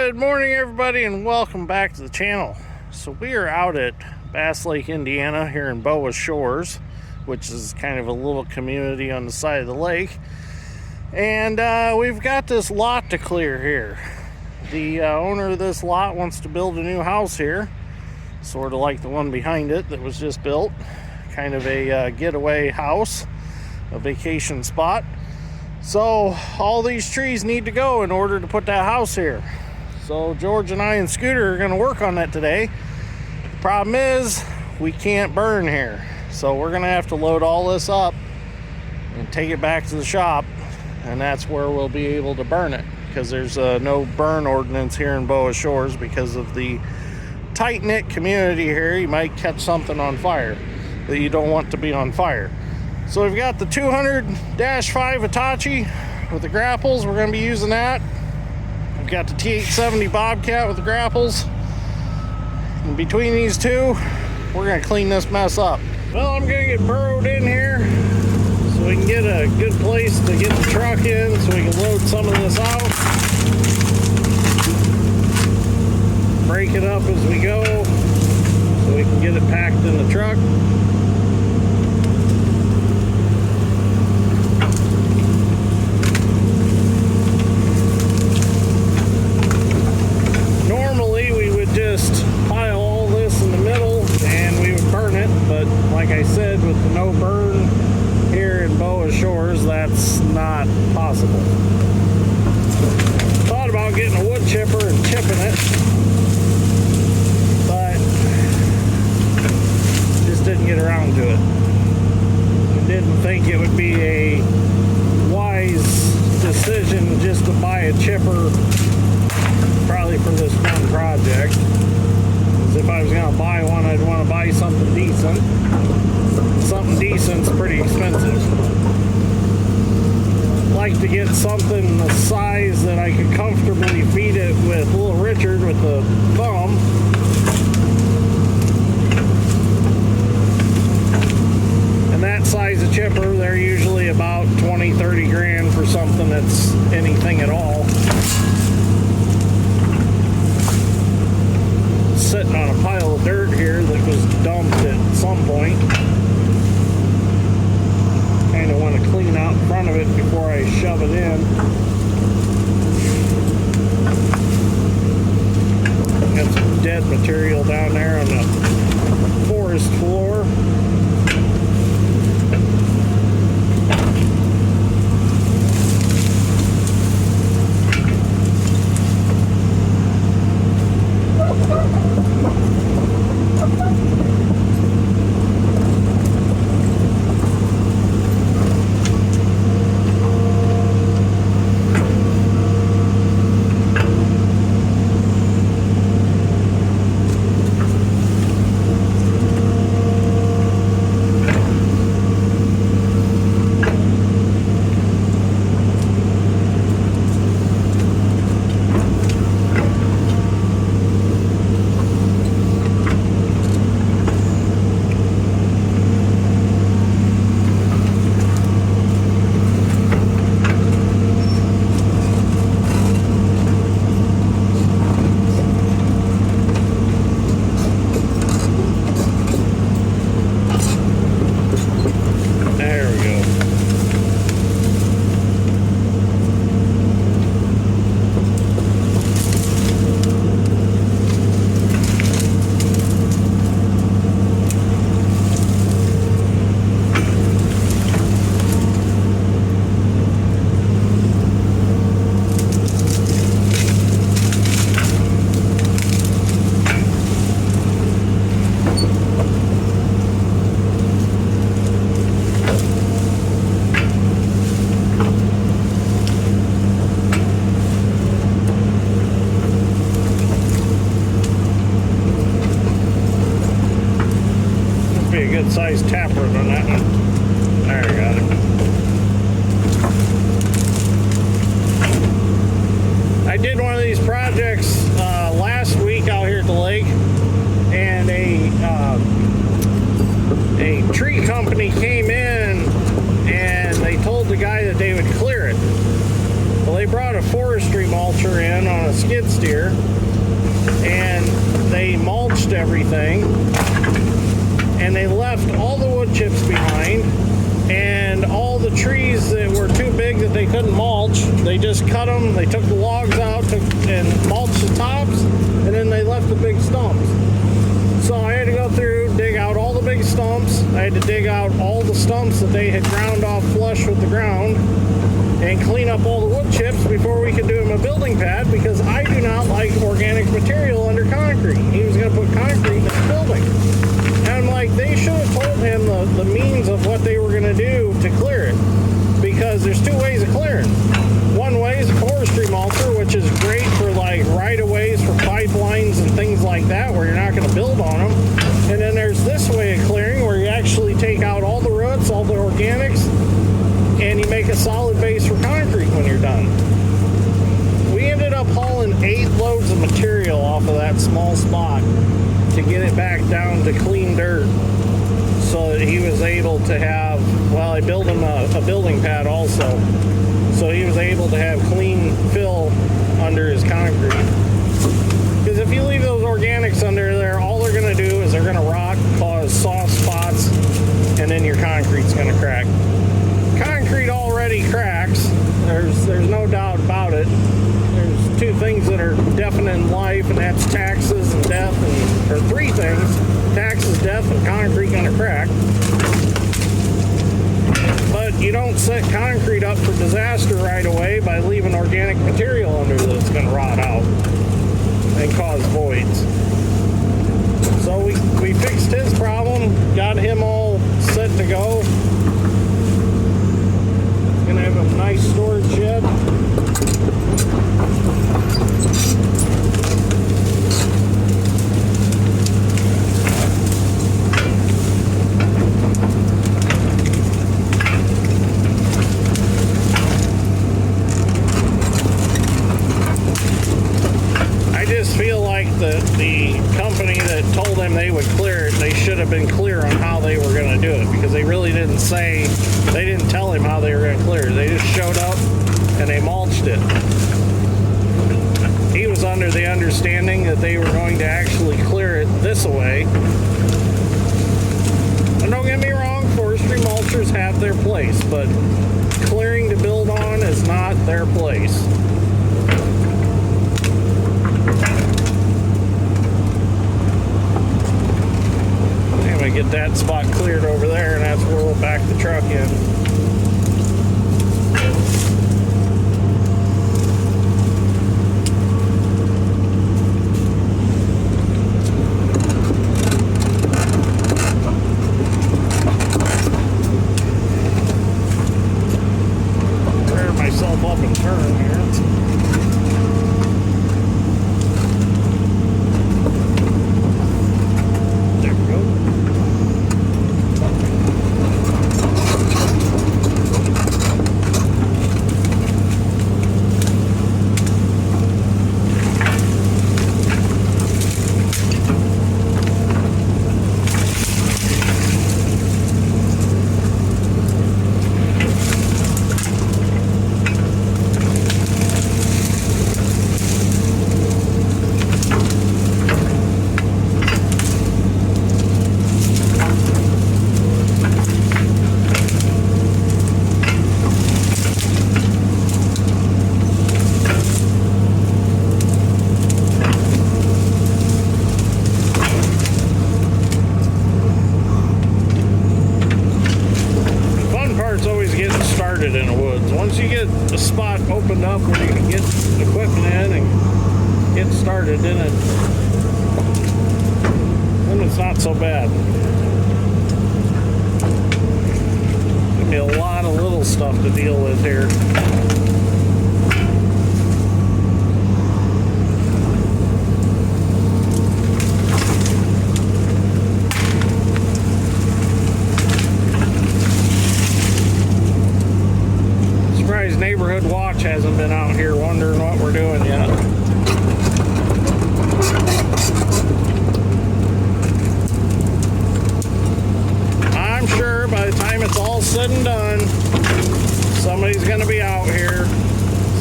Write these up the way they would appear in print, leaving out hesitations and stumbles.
Good morning, everybody, and welcome back to the channel. So we are out at Bass Lake, Indiana, here in Boa Shores, which is kind of a little community on the side of the lake. And we've got this lot to clear here. The owner of this lot wants to build a new house here, sort of like the one behind it that was just built. Kind of a getaway house, a vacation spot. So all these trees need to go in order to put that house here. So George and I and Scooter are going to work on that today. The problem is we can't burn here. So we're going to have to load all this up and take it back to the shop. And that's where we'll be able to burn it. Because there's no burn ordinance here in Boa Shores because of the tight-knit community here. You might catch something on fire that you don't want to be on fire. So we've got the 200-5 Hitachi with the grapples. We're going to be using that. We've got the T870 Bobcat with the grapples. And between these two, we're going to clean this mess up. Well, I'm going to get burrowed in here so we can get a good place to get the truck in so we can load some of this out. Break it up as we go so we can get it packed in the truck. Like I said, with the no burn here in Boa Shores, that's not possible. Thought about getting a wood chipper and chipping it, but just didn't get around to it. I didn't think it would be a wise decision just to buy a chipper, probably for this one project. If I was going to buy one, I'd want to buy something decent. Something decent's pretty expensive. I'd like to get something the size that I could comfortably feed it with little Richard with the thumb. And that size of chipper, they're usually about 20-30 grand for something that's anything at all. Sitting on a pile of dirt here that was dumped at some point. Kind of want to clean out in front of it before I shove it in. Got some dead material down there on the forest floor. Size taproot on that one. There, I got it. I did one of these projects last week out here at the lake, and a tree company came in and they told the guy that they would clear it. Well, they brought a forestry mulcher in on a skid steer, and they mulched everything, and they left all the wood chips behind, and all the trees that were too big that they couldn't mulch, they just cut them, they took the logs out and mulched the tops, and then they left the big stumps. So I had to go through, dig out all the big stumps. I had to dig out all the stumps that they had ground off flush with the ground and clean up all the wood chips before we could do him a building pad, because I do not like organic material under concrete. He was going to put concrete in his building. And I'm like, they should have told him the means of what they were going to do to clear it, because there's two ways of clearing. One way is a forestry mulcher, which is great for like right-of-ways for pipelines and things like that, where you're not going to build on them. And then there's this way of clearing, where you actually take out all the roots, all the organics, and you make a solid base for concrete when you're done. We ended up hauling 8 loads of material off of that small spot to get it back down to clean dirt, so that he was able to have, well, I built him a building pad also, so he was able to have clean fill under his concrete. Because if you leave those organics under there, all they're going to do is they're going to rot, cause soft spots, and then your concrete's going to crack. Concrete already cracks. There's no doubt about it. There's 2 things that are definite in life, and that's taxes and death, or 3 things: taxes, death, and concrete going to crack. But you don't set concrete up for disaster right away by leaving organic material under that's going to rot out and cause voids. So we fixed his problem, got him all set to go. Gonna have a nice storage shed. I just feel like the company that told them they would clear it, they should have been clear on how they were going to do it, because they really didn't say, they didn't tell him how they were going to clear it. They just showed up and they mulched it. He was under the understanding that they were going to actually clear it this way. And don't get me wrong, forestry mulchers have their place, but clearing to build on is not their place. Get that spot cleared over there, and that's where we'll back the truck in. Rear myself up and turn here. In the woods. Once you get the spot opened up where you can get equipment in and get started, then it's not so bad. There'll be a lot of little stuff to deal with here. Neighborhood Watch hasn't been out here wondering what we're doing yet. I'm sure by the time it's all said and done, somebody's going to be out here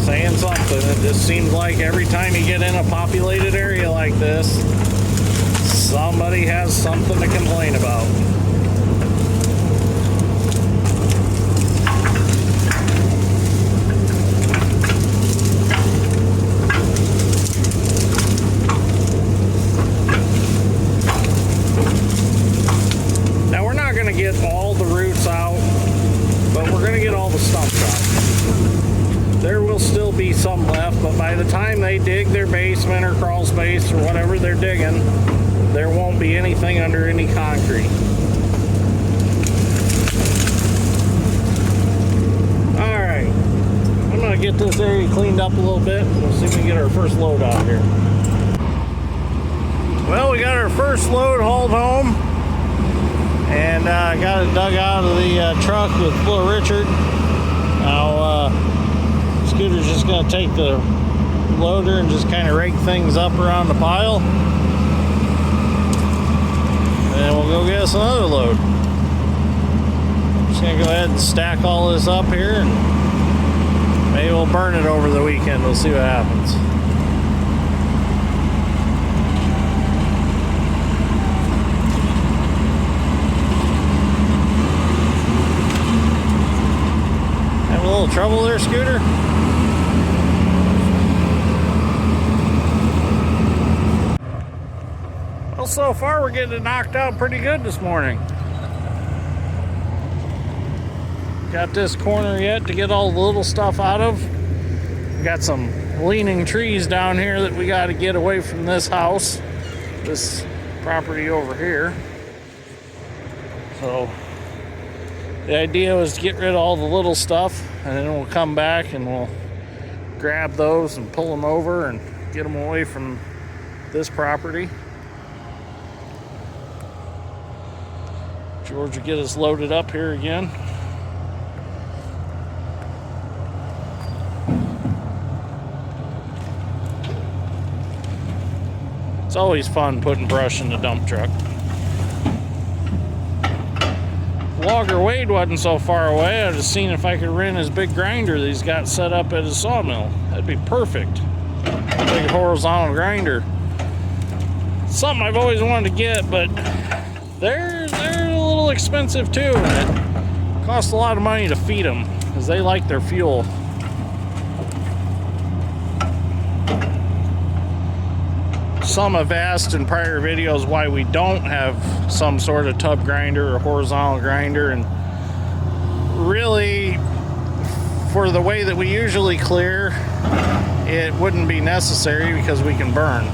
saying saying something. It just seems like every time you get in a populated area like this, somebody has something to complain about. Now we're not going to get all the roots out, but we're going to get all the stumps out. There will still be some left, but by the time they dig their basement or crawl space or whatever they're digging, there won't be anything under any concrete. Alright, I'm going to get this area cleaned up a little bit. We'll see if we can get our first load out here. Well, we got our first load hauled home, and got it dug out of the truck with little Richard. Now, Scooter's just going to take the loader and just kind of rake things up around the pile. And we'll go get us another load. Just going to go ahead and stack all this up here, and maybe we'll burn it over the weekend. We'll see what happens. Having a little trouble there, Scooter? Well, so far we're getting it knocked out pretty good this morning. Got this corner yet to get all the little stuff out of. We got some leaning trees down here that we got to get away from this house, this property over here. So the idea was to get rid of all the little stuff, and then we'll come back and we'll grab those and pull them over and get them away from this property. George will get us loaded up here again. It's always fun putting brush in the dump truck. Logger Wade wasn't so far away. I was just seeing if I could rent his big grinder that he's got set up at his sawmill. That'd be perfect. A big horizontal grinder. Something I've always wanted to get, but they're a little expensive too, and it costs a lot of money to feed them because they like their fuel. Some have asked in prior videos why we don't have some sort of tub grinder or horizontal grinder, and really, for the way that we usually clear, it wouldn't be necessary because we can burn.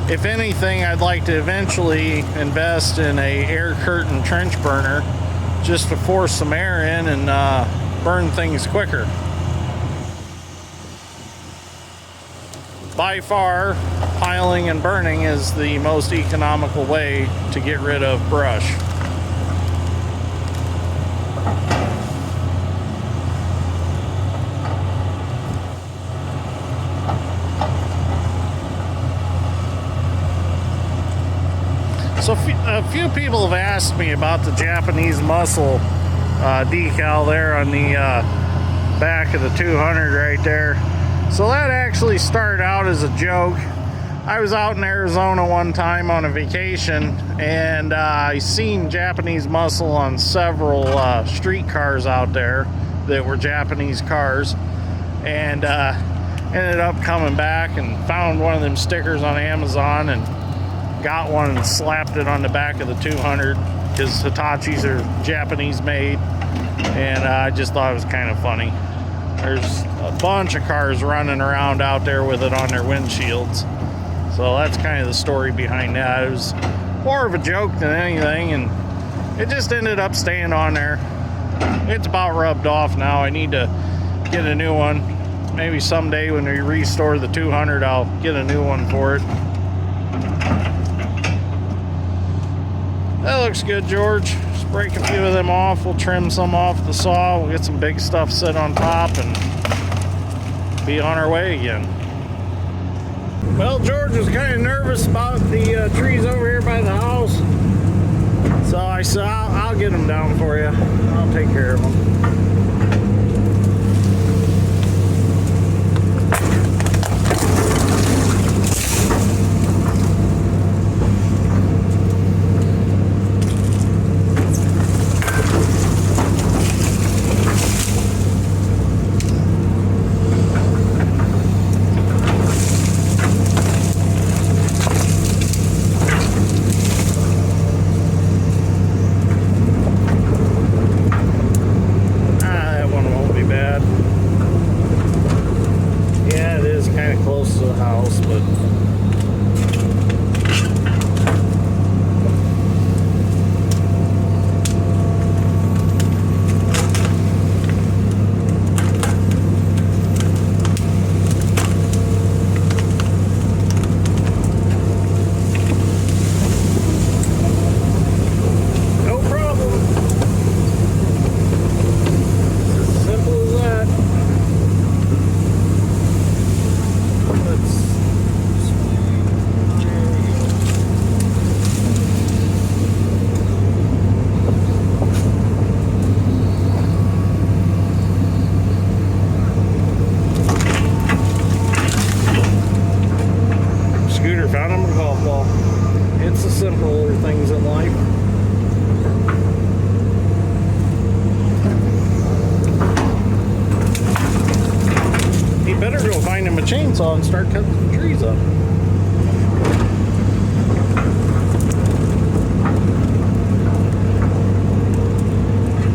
If anything, I'd like to eventually invest in a air curtain trench burner just to force some air in and burn things quicker. By far, piling and burning is the most economical way to get rid of brush. So a few people have asked me about the Japanese muscle decal there on the back of the 200 right there. So that actually started out as a joke. I was out in Arizona one time on a vacation, and I seen Japanese muscle on several street cars out there that were Japanese cars, and ended up coming back and found one of them stickers on Amazon and got one and slapped it on the back of the 200 because Hitachis are Japanese made, and I just thought it was kind of funny. There's a bunch of cars running around out there with it on their windshields. So that's kind of the story behind that. It was more of a joke than anything, and it just ended up staying on there. It's about rubbed off now. I need to get a new one. Maybe someday when we restore the 200, I'll get a new one for it. That looks good, George. Just break a few of them off. We'll trim some off the saw. We'll get some big stuff set on top and be on our way again. Well, George was kind of nervous about the trees over here by the house. So I said, I'll get them down for you. I'll take care of them. chainsaw and start cutting the trees up.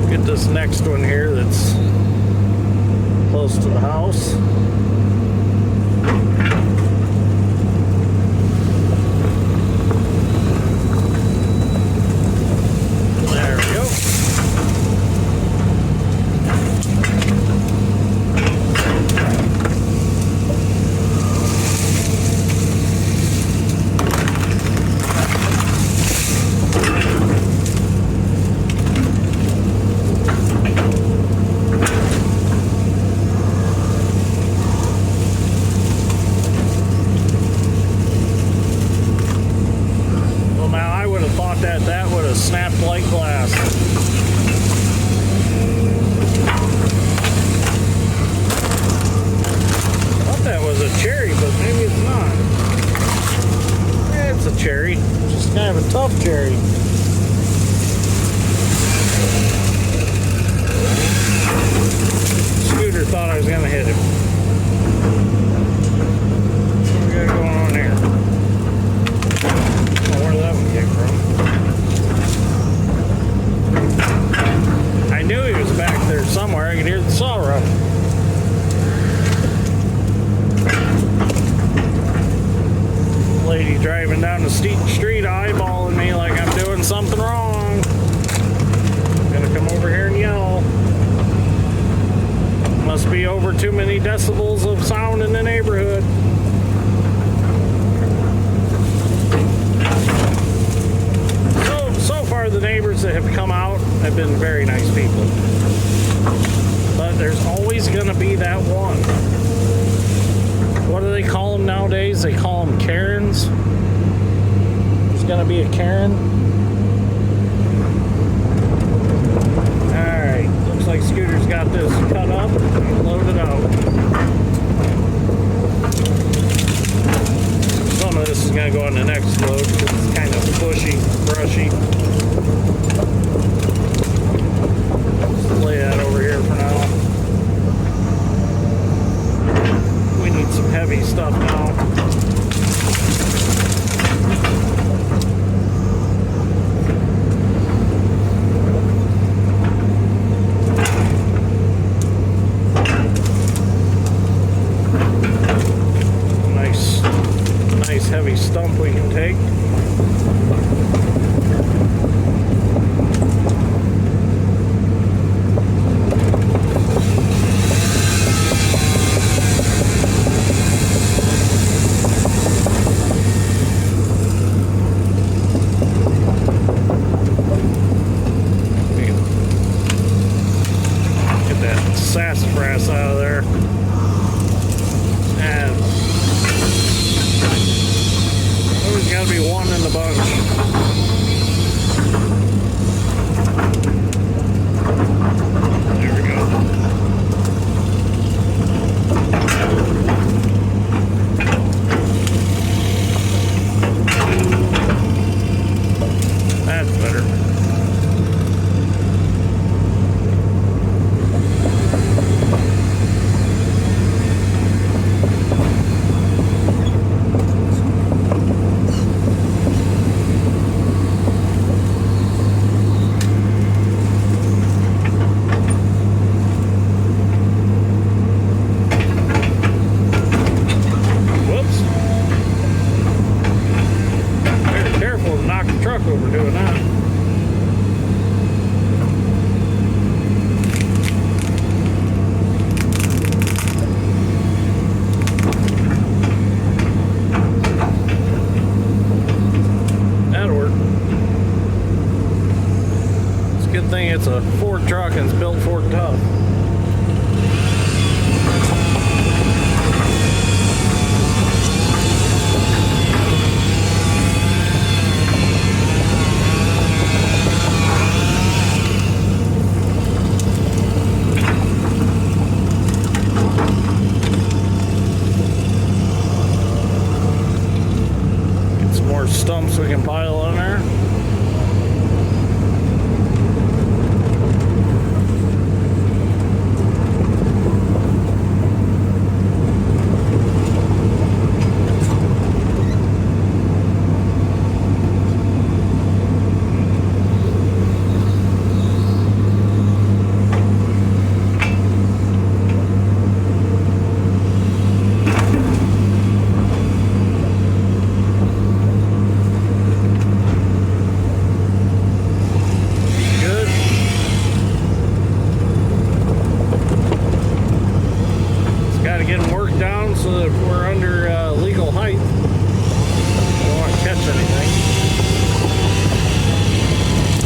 Get this next one here that's close to the house. There we go. That would have snapped like glass. I thought that was a cherry, but maybe it's not. Yeah, it's a cherry. It's just kind of a tough cherry. Scooter thought I was going to hit him. What we got going on here? Oh, where did that one came from? I knew he was back there somewhere. I could hear the saw run. Lady driving down the steep street eyeballing me like I'm doing something wrong. Gonna come over here and yell. Must be over too many decibels of sound in the neighborhood. So far, the neighbors that have come out have been very nice people. But there's always going to be that one. What do they call them nowadays? They call them Karens. There's going to be a Karen. Alright, looks like Scooter's got this cut up and loaded out. Some of this is going to go on the next load because it's kind of bushy, brushy. Just lay that over here for now. We need some heavy stuff now. Nice heavy stump we can take. Get that sassafras out of there. And there's got to be one in the bunch. There we go. That's better. Over doing that. That'll work. It's a good thing it's a Ford truck and it's built Ford tough. Stumps we can pile on there. getting work down so that we're under legal height. Don't want to catch anything.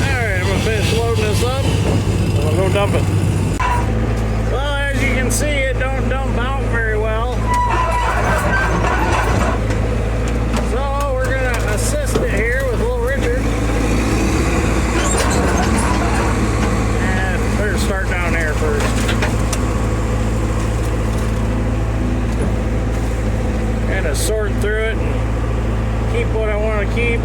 Alright, I'm going to finish loading this up. I'm going to go dump it. Well, as you can see, it don't dump out very well. So we're going to assist it here with little Richard. And better start down there first. Kind of sort through it and keep what I want to keep.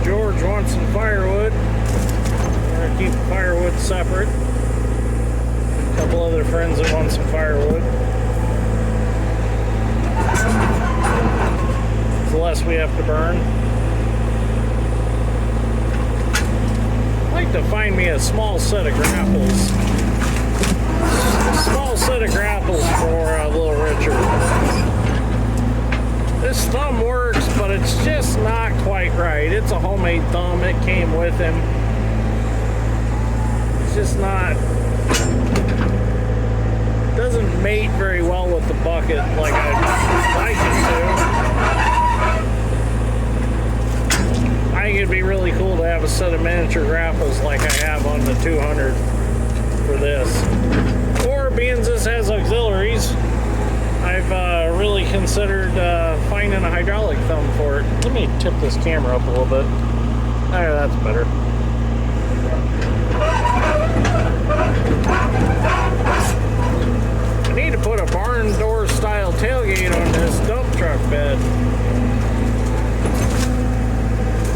George wants some firewood. We're going to keep firewood separate. A couple other friends that want some firewood. The less we have to burn. I'd like to find me a small set of grapples. A small set of grapples for little Richard. This thumb works, but it's just not quite right. It's a homemade thumb. It came with him. It's just not... doesn't mate very well with the bucket like I'd like it to. I think it'd be really cool to have a set of miniature grapples like I have on the 200 for this. Or being this has auxiliaries, I've really considered finding a hydraulic thumb for it. Let me tip this camera up a little bit. There, that's better. I need to put a barn door style tailgate on this dump truck bed.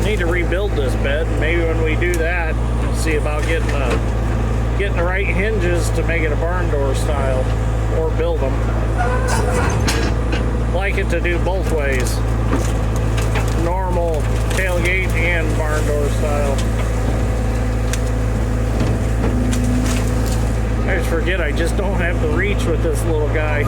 Need to rebuild this bed. Maybe when we do that, we'll see about getting the right hinges to make it a barn door style, or build them. Like it to do both ways, normal tailgate and barn door style. I just forget I just don't have the reach with this little guy.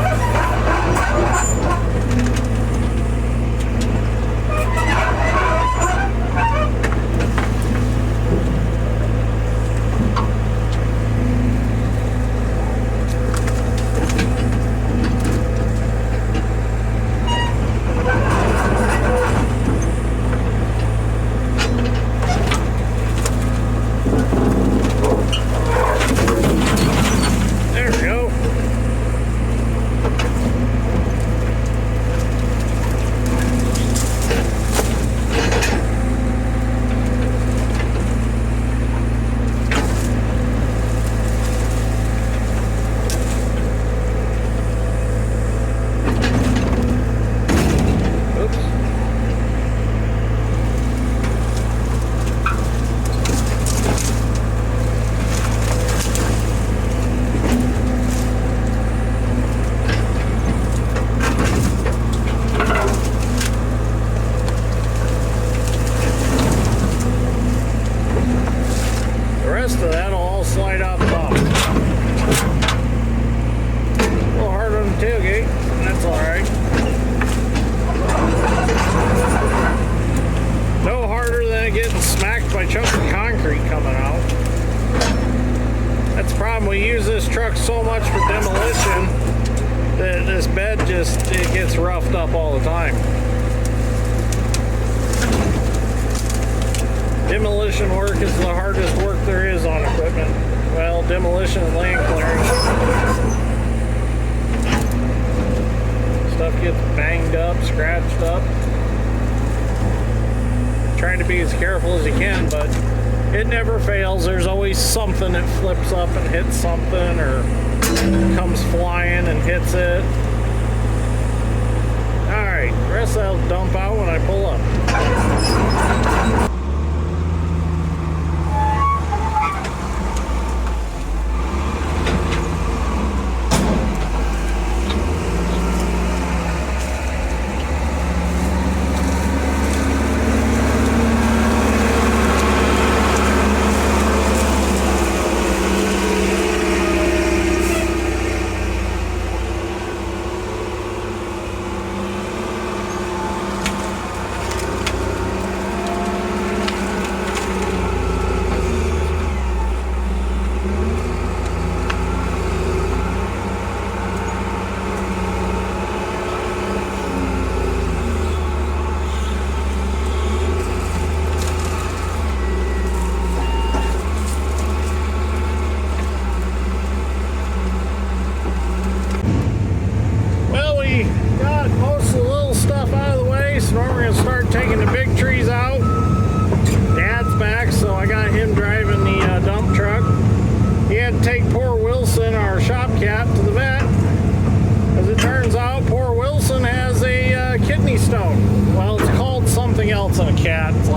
So much for demolition that this bed it gets roughed up all the time. Demolition work is the hardest work there is on equipment. Well, demolition and land clearing. Stuff gets banged up, scratched up. Trying to be as careful as you can, but it never fails. There's always something that flips up and hits something, or comes flying and hits it. Alright, the rest I'll dump out when I pull up.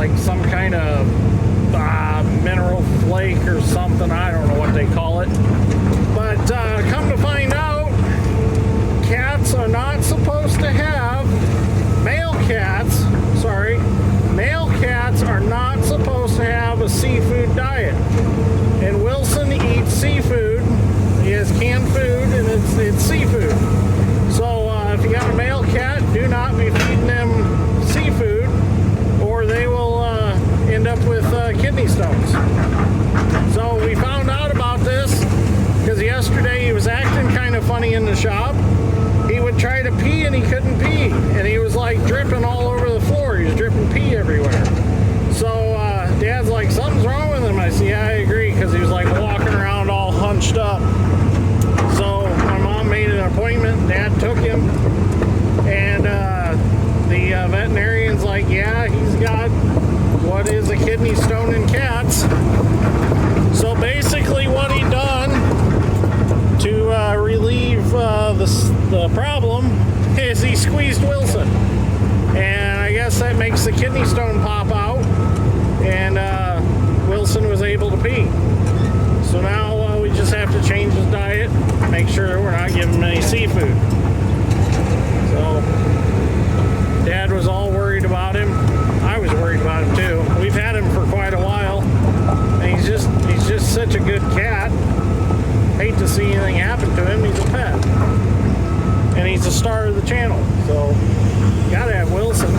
like some kind of mineral flake or something. I don't know what they call it. But come to find out, cats are not supposed to have, male cats are not supposed to have a seafood diet. And Wilson eats seafood. He has canned food, and it's seafood. So if you got a male cat, do not be feeding them seafood, or they will end up with kidney stones. So we found out about this because yesterday he was acting kind of funny in the shop. He would try to pee and he couldn't pee, and he was like dripping all over the floor. He was dripping pee everywhere. So Dad's like, something's wrong with him. I said, yeah, I agree, because he was like walking around all hunched up. So my mom made an appointment. Dad took him, and the veterinarian's like, yeah, he's got what is a kidney stone in cats. So basically what he done to relieve the problem is he squeezed Wilson. And I guess that makes the kidney stone pop out, and Wilson was able to pee. So now we just have to change his diet, make sure we're not giving him any seafood. So Dad was all worried about him. I was worried about him too. We've had him for quite a while, and he's just such a good cat. Hate to see anything happen to him. He's a pet, and he's the star of the channel. So gotta have Wilson.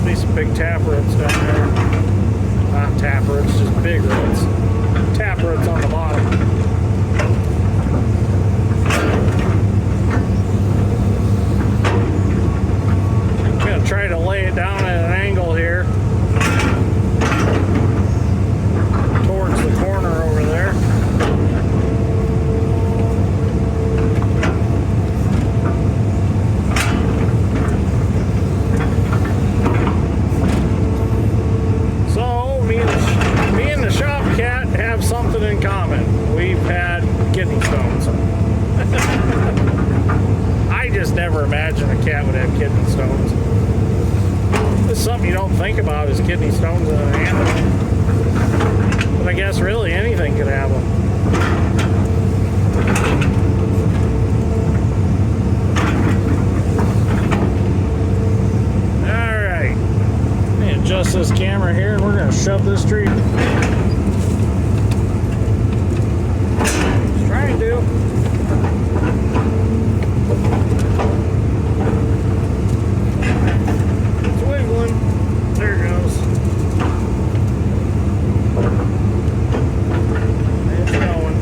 There's be some big taproots down there. Not taproots, just big roots. Taproots on the bottom. I'm gonna try to lay it down at an angle here towards the corner over there. Something in common. We've had kidney stones. I just never imagined a cat would have kidney stones. This is something you don't think about, is kidney stones in an animal. But I guess really anything could have them. Alright. Let me adjust this camera here, and we're going to shove this tree. Trying to. It's wiggling. There it goes. It's going.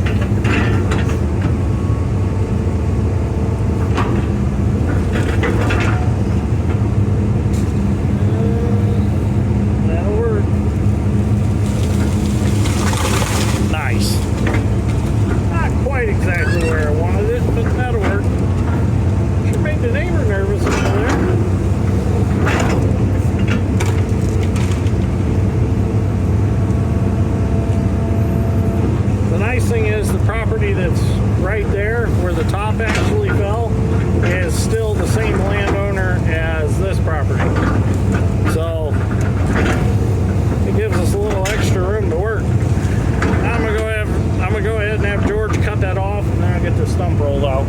That'll work. Nice. Quite exactly where I wanted it, but that'll work. Should make the neighbor nervous over there. The nice thing is the property that's right there, where the top actually fell, is still the same landowner as this property. So it gives us a little extra room to work. I'm gonna go ahead and have George cut that off, and then I'll get this stump rolled out.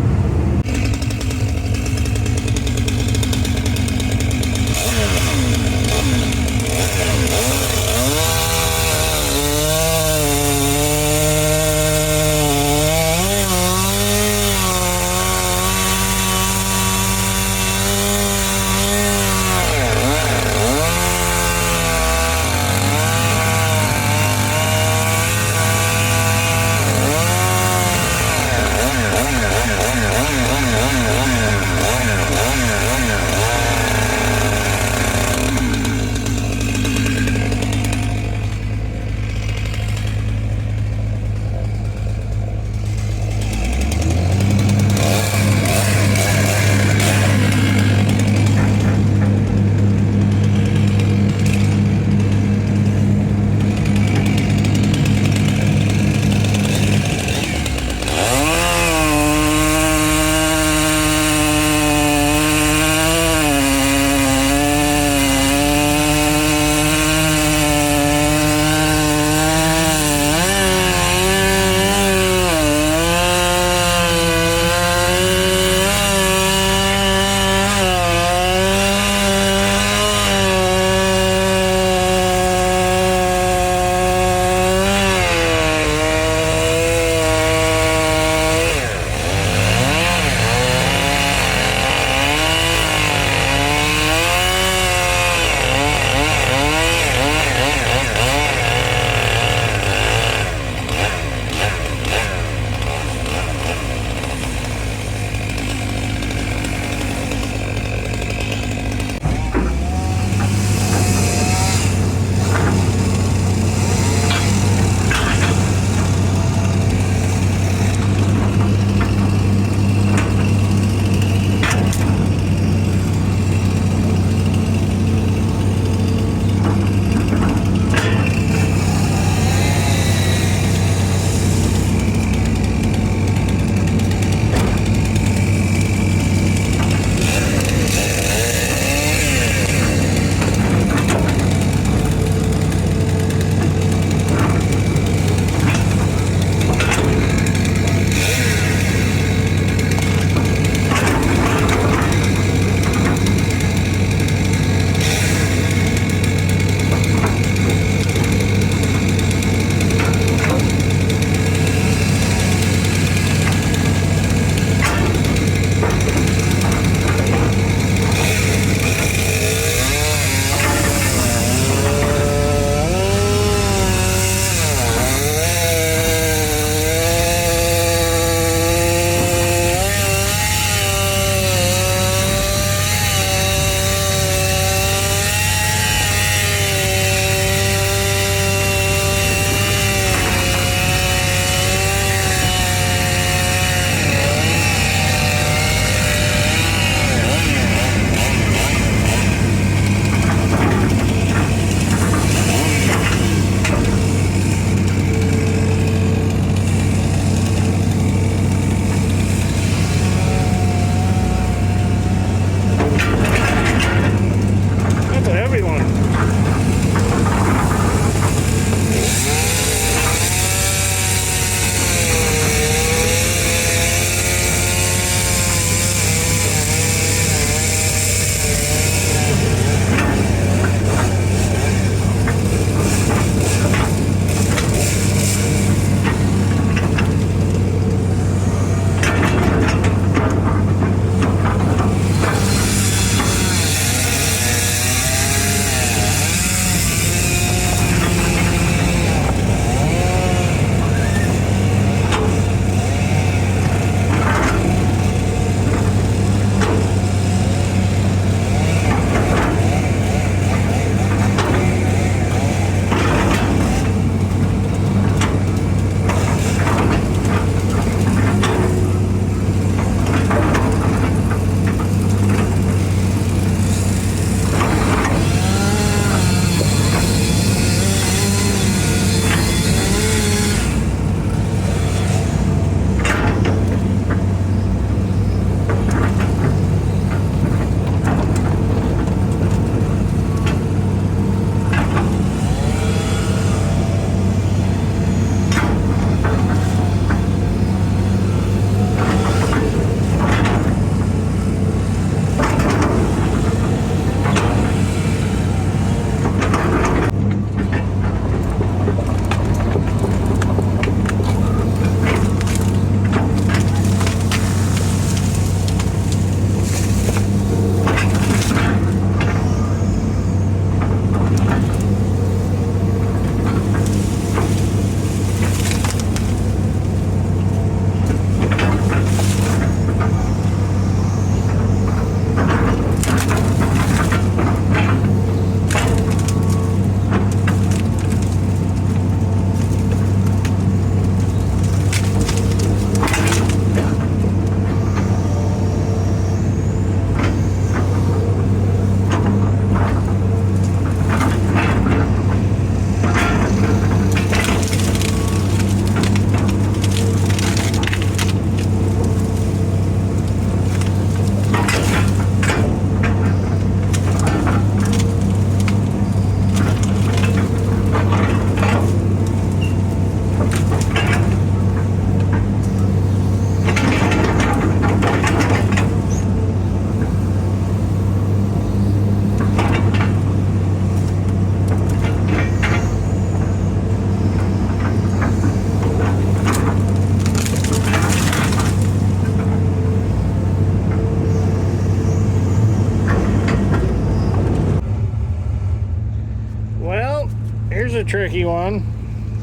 a tricky one.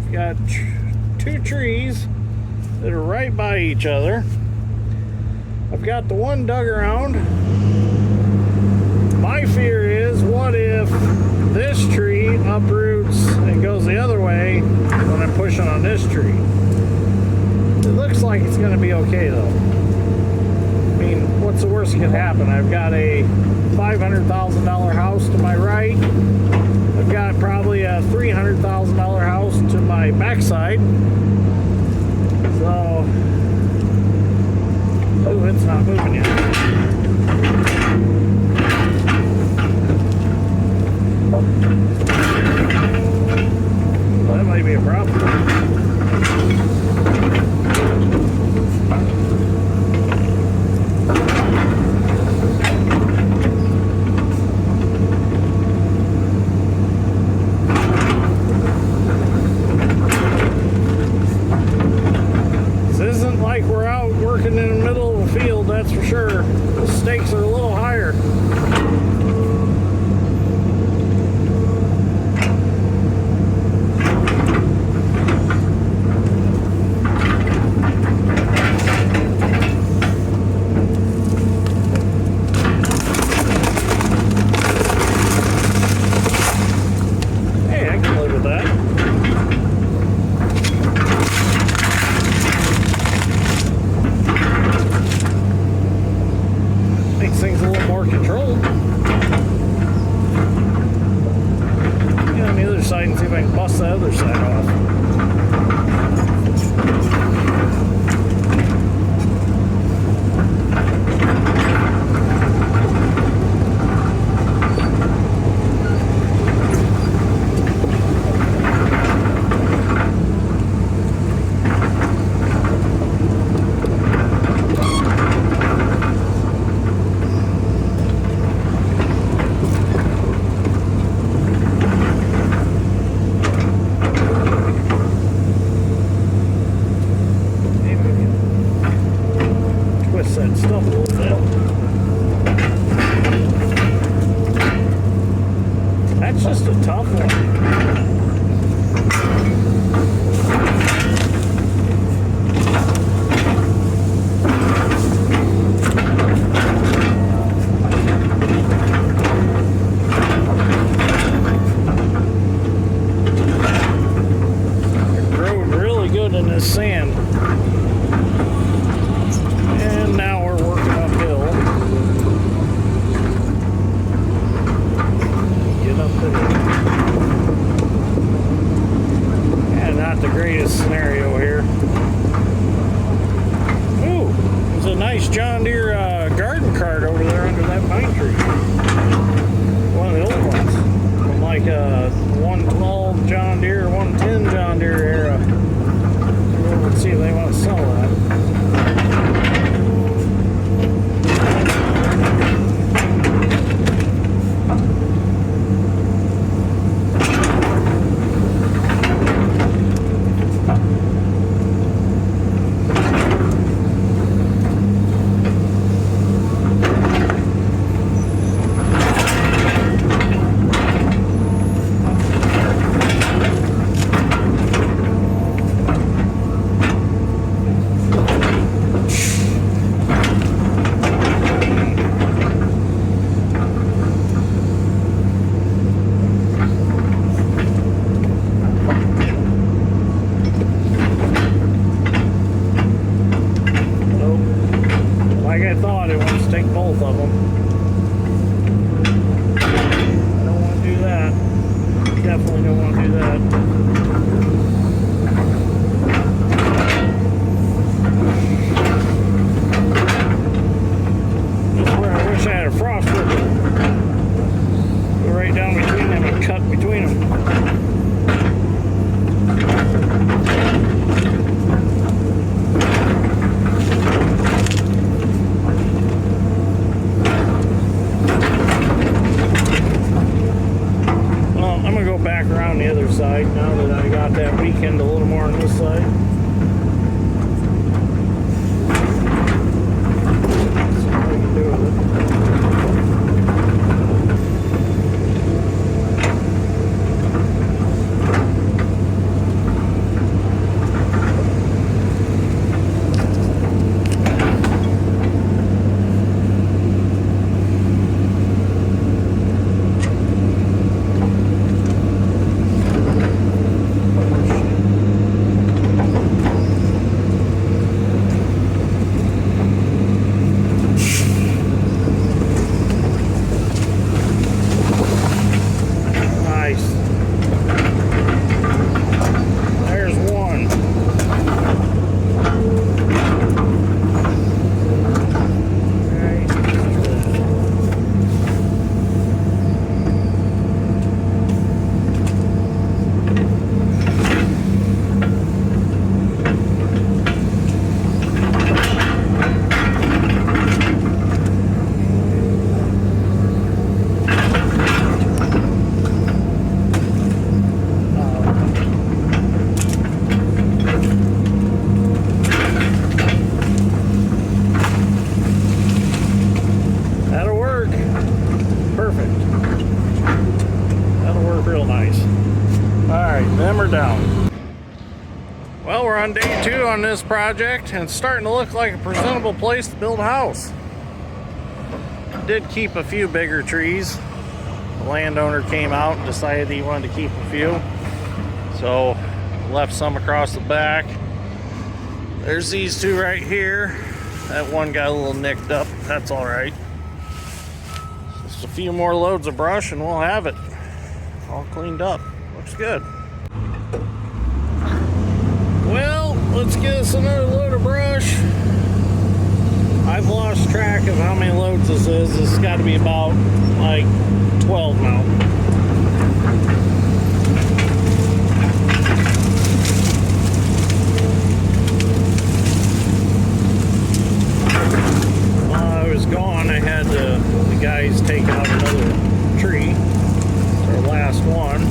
We've got two trees that are right by each other. I've got the one dug around. My fear is, what if this tree uproots and goes the other way when I'm pushing on this tree? It looks like it's going to be okay though. I mean, what's the worst that could happen? I've got a $500,000 house to my right. I've got probably a $300,000 house to my backside. So, oh, it's not moving yet. Well, that might be a problem. In the middle of the field, that's for sure. The stakes are a little higher. Hey, I can live with that. Things a little more controlled. Get on the other side and see if I can bust the other side off. That stuff a little bit. That's just a tough one. It growed really good in this sand. Now we're working uphill. Get up there. Yeah, not the greatest scenario here. Ooh, there's a nice John Deere garden cart over there under that pine tree. One of the old ones. From like a 112 John Deere, 110 John Deere era. Let's see if they want to sell that. Like I thought, it wants to take both of them. I don't want to do that. Definitely don't want to do that. This is where I wish I had a frost ripper. Go right down between them and cut between them. Back around the other side now that I got that weekend a little more on this side. See what I can do with it. we're on day 2 on this project, and it's starting to look like a presentable place to build a house. Did keep a few bigger trees. The landowner came out and decided he wanted to keep a few, so left some across the back. There's these 2 right here. That one got a little nicked up. That's all right. Just a few more loads of brush and we'll have it all cleaned up. Looks good. Well, let's get us another load of brush. I've lost track of how many loads this is. This has got to be about like 12 now. While I was gone, I had the guys take out another tree. It's our last one.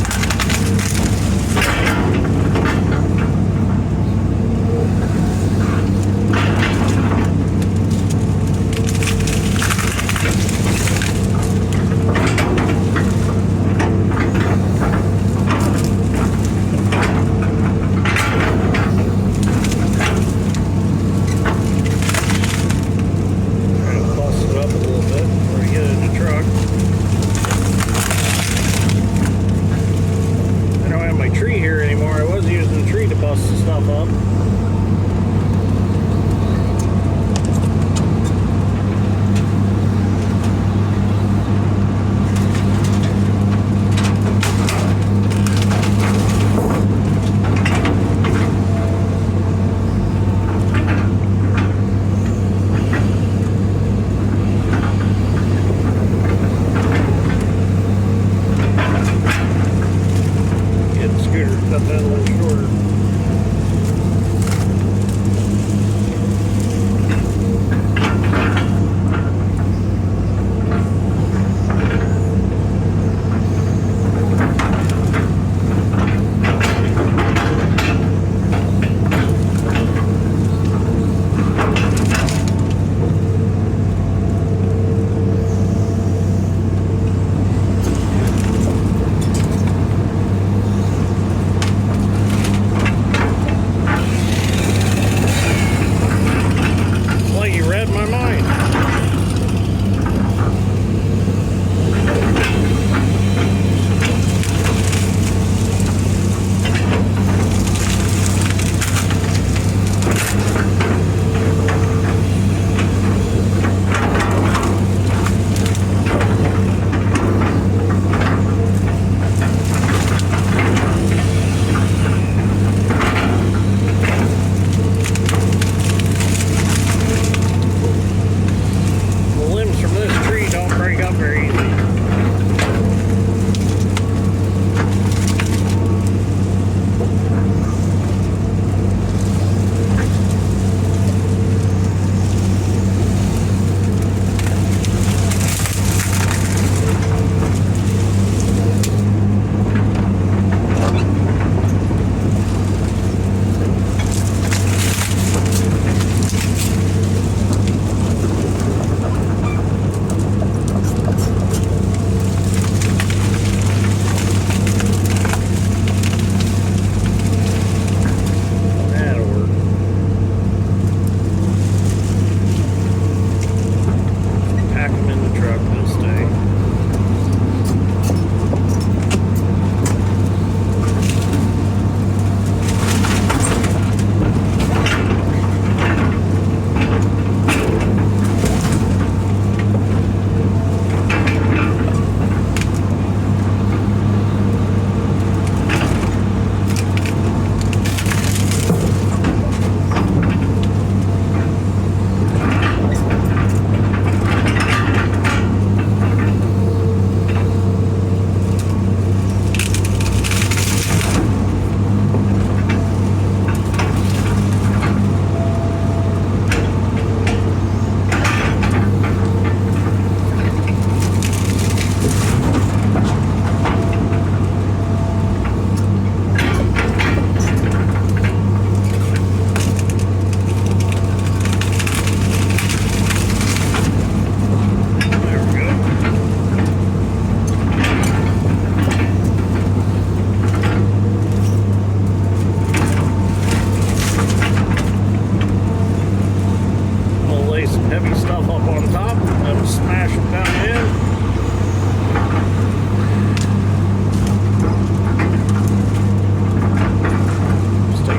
up on top, then smash them down in.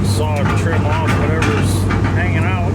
Saw to trim off whatever's hanging out.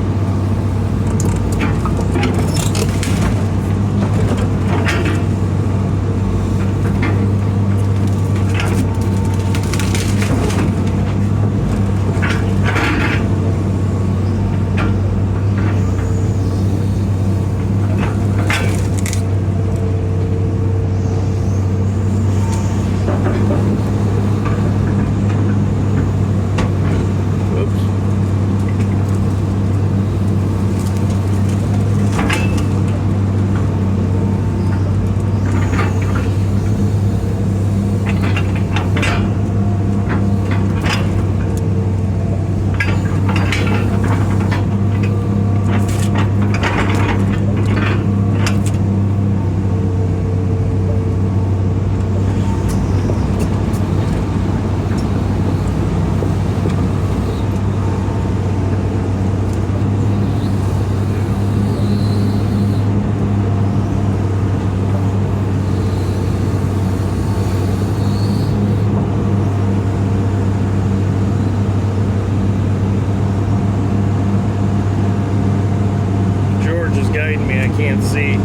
Can't see.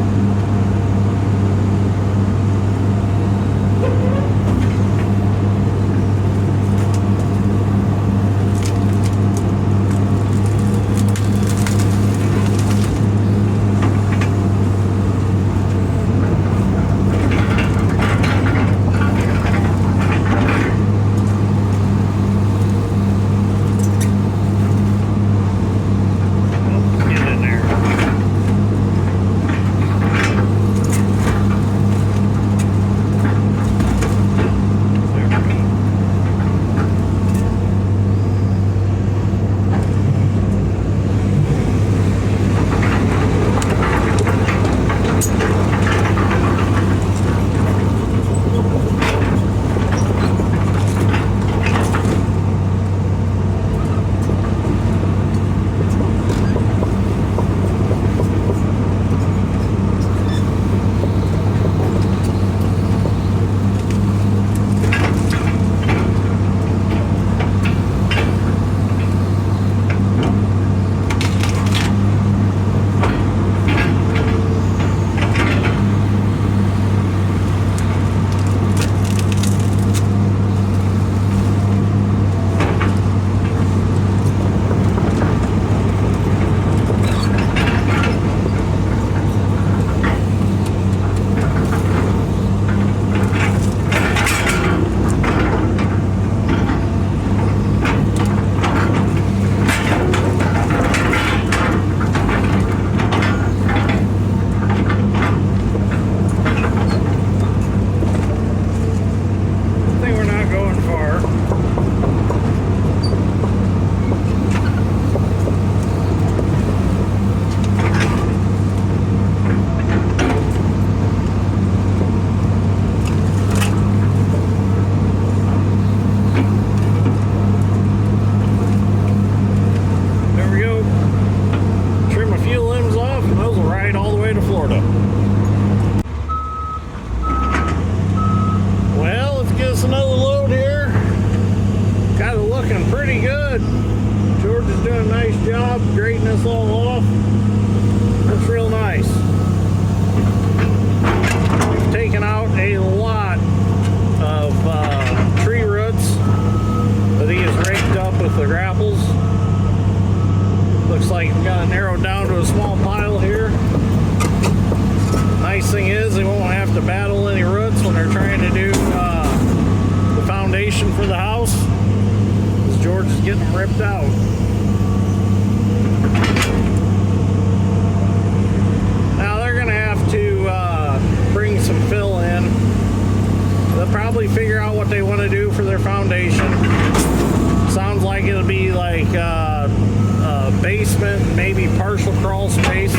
Ripped out. Now they're gonna have to bring some fill in. They'll probably figure out what they want to do for their foundation. Sounds like it'll be like a basement, maybe partial crawl space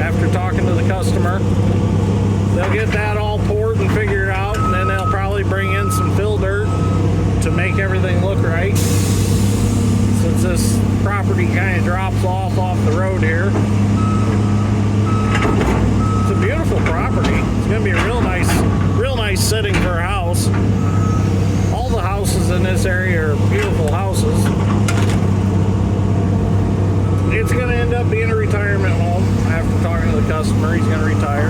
after talking to the customer. They'll get that all poured and figured out, and then they'll probably bring in some fill dirt to make everything look right. Since this property kind of drops off the road here. summer. He's going to retire.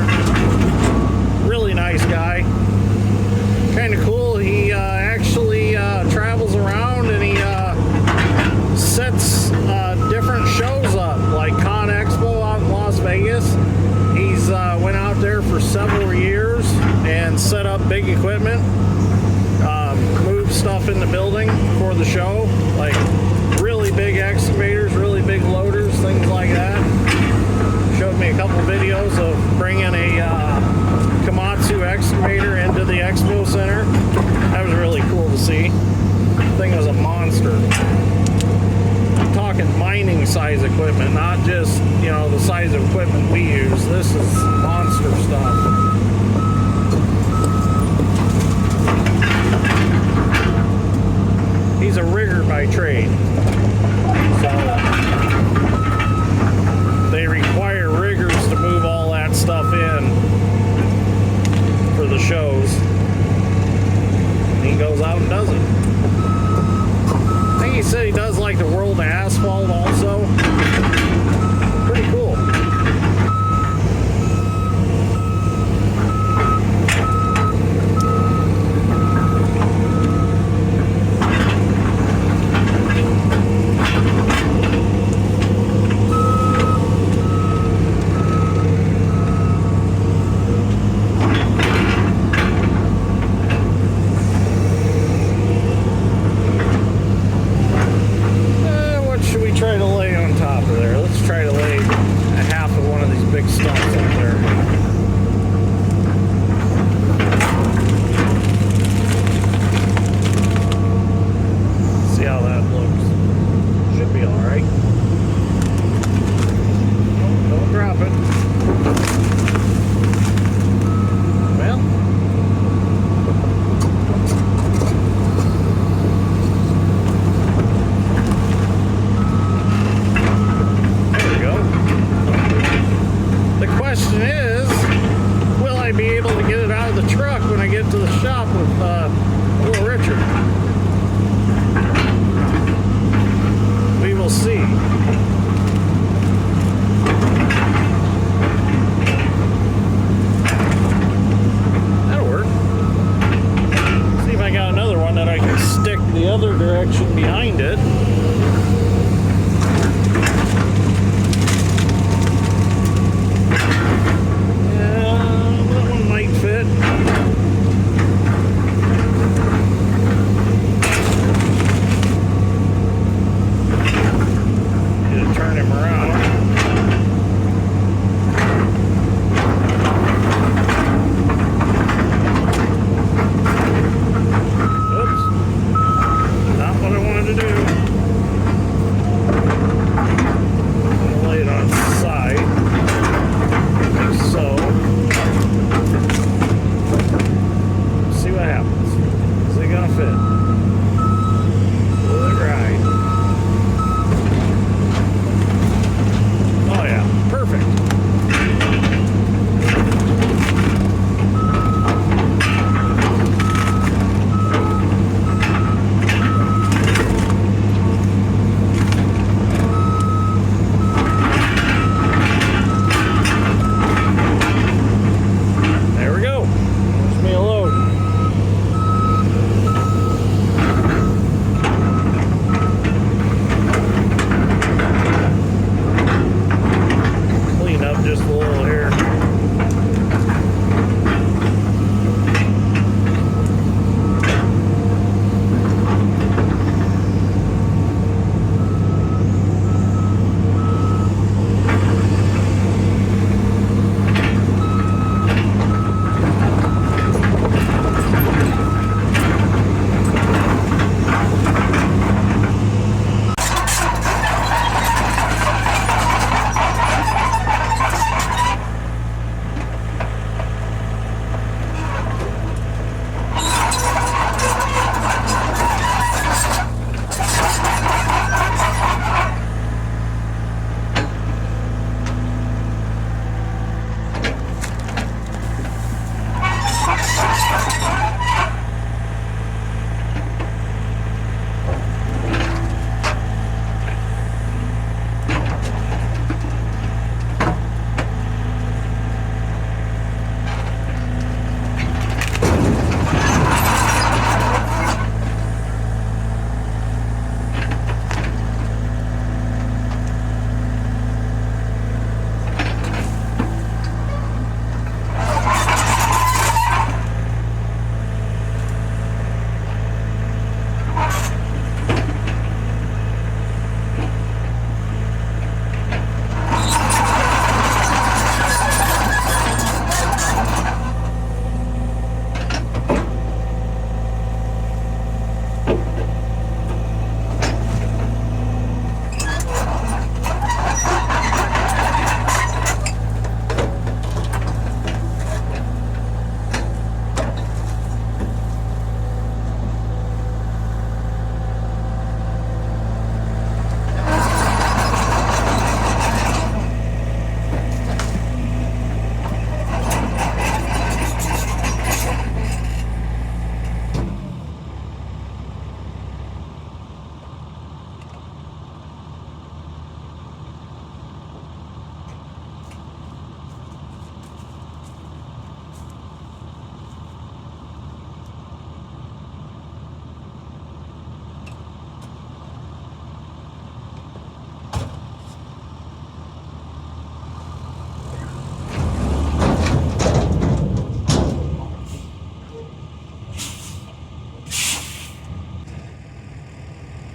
Really nice guy. Kind of cool. He actually travels around and he sets different shows up, like Con Expo out in Las Vegas. He's went out there for several years and set up big equipment, moved stuff in the building for the show, like really big excavators, really big loaders, things like that. Showed me a couple videos of bringing a Komatsu excavator into the expo center. That was really cool to see. The thing was a monster. I'm talking mining size equipment, not just, you know, the size of equipment we use. This is monster stuff. He's a rigger by trade. So they require riggers to move all that stuff in for the shows. And he goes out and does it. I think he said he does like the world of asphalt also. Pretty cool. Behind it. That one might fit.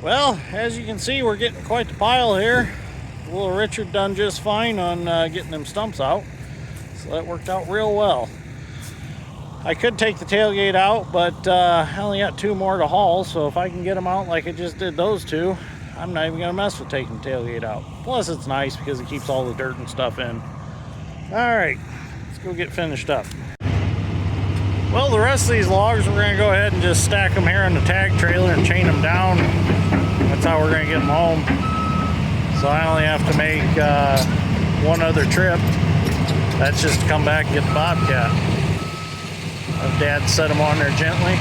Well, as you can see, we're getting quite the pile here. Little Richard done just fine on getting them stumps out, so that worked out real well. I could take the tailgate out, but I only got 2 more to haul, so if I can get them out like I just did those 2, I'm not even going to mess with taking the tailgate out. Plus, it's nice because it keeps all the dirt and stuff in. Alright, let's go get finished up. Well, the rest of these logs, we're going to go ahead and just stack them here on the tag trailer and chain them down. That's how we're going to get them home. So I only have to make 1 other trip. That's just to come back and get the bobcat. Dad set them on there gently.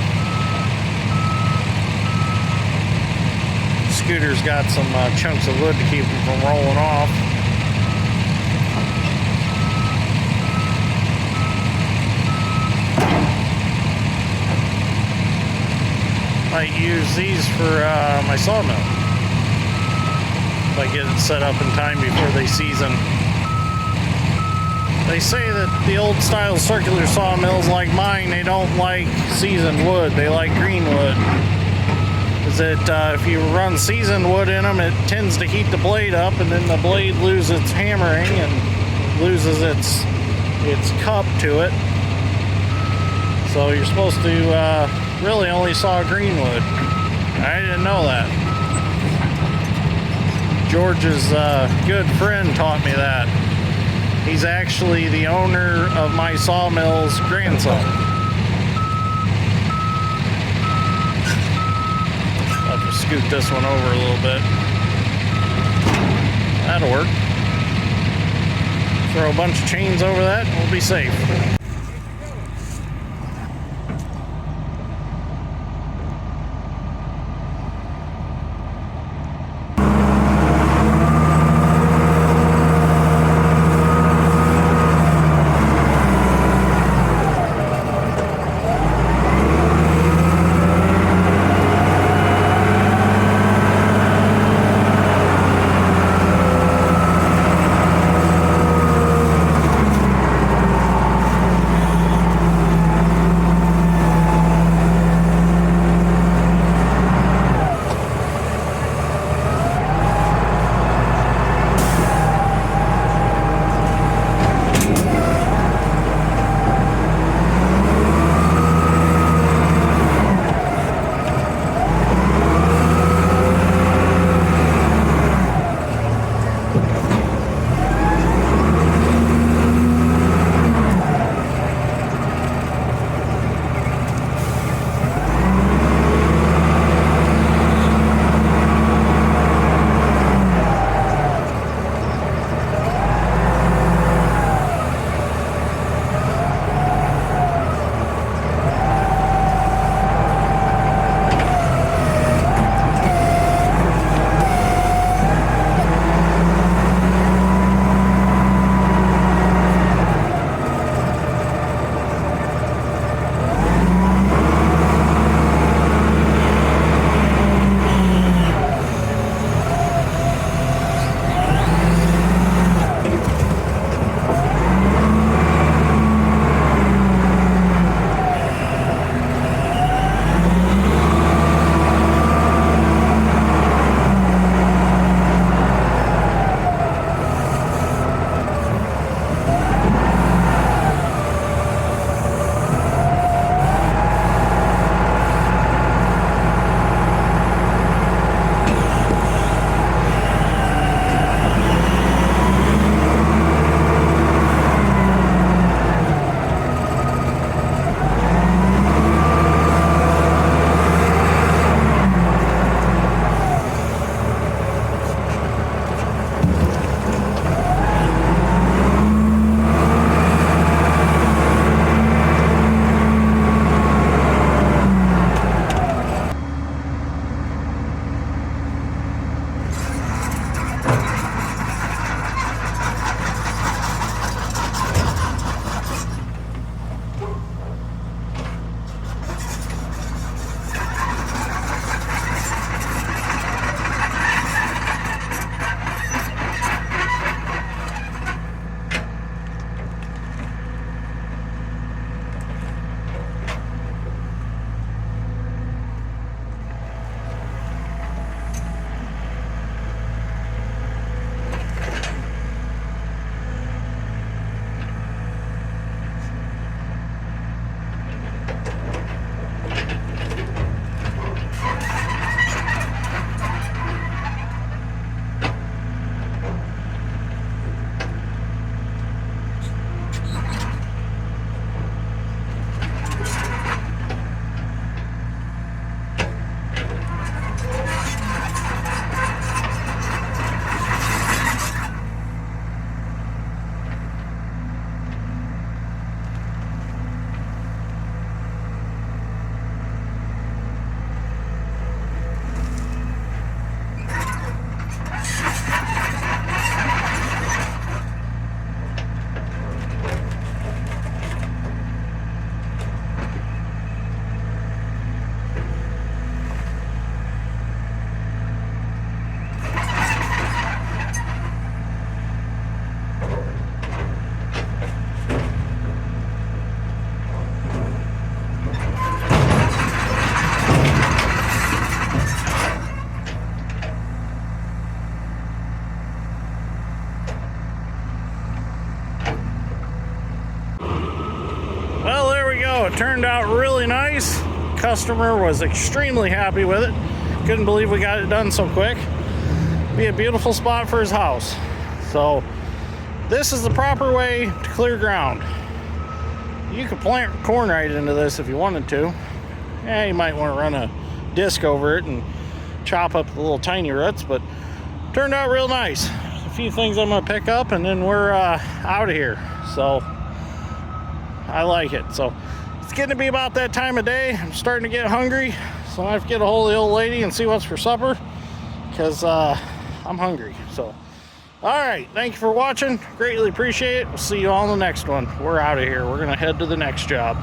Scooter's got some chunks of wood to keep them from rolling off. Might use these for my sawmill if I get it set up in time before they season. They say that the old style circular sawmills like mine, they don't like seasoned wood, they like green wood. Is that if you run seasoned wood in them, it tends to heat the blade up, and then the blade loses its hammering and loses its cup to it. So you're supposed to really only saw green wood. I didn't know that. George's good friend taught me that. He's actually the owner of my sawmill's grandson. I'll just scoot this one over a little bit. That'll work. Throw a bunch of chains over that and we'll be safe. it turned out really nice. Customer was extremely happy with it. Couldn't believe we got it done so quick. Be a beautiful spot for his house. So this is the proper way to clear ground. You could plant corn right into this if you wanted to. Yeah, you might want to run a disc over it and chop up the little tiny roots, but turned out real nice. A few things I'm gonna pick up and then we're out of here. So I like it. So it's getting to be about that time of day. I'm starting to get hungry, so I have to get a hold of the old lady and see what's for supper, because I'm hungry. So all right, thank you for watching. Greatly appreciate it. We'll see you all in the next one. We're out of here. We're gonna head to the next job.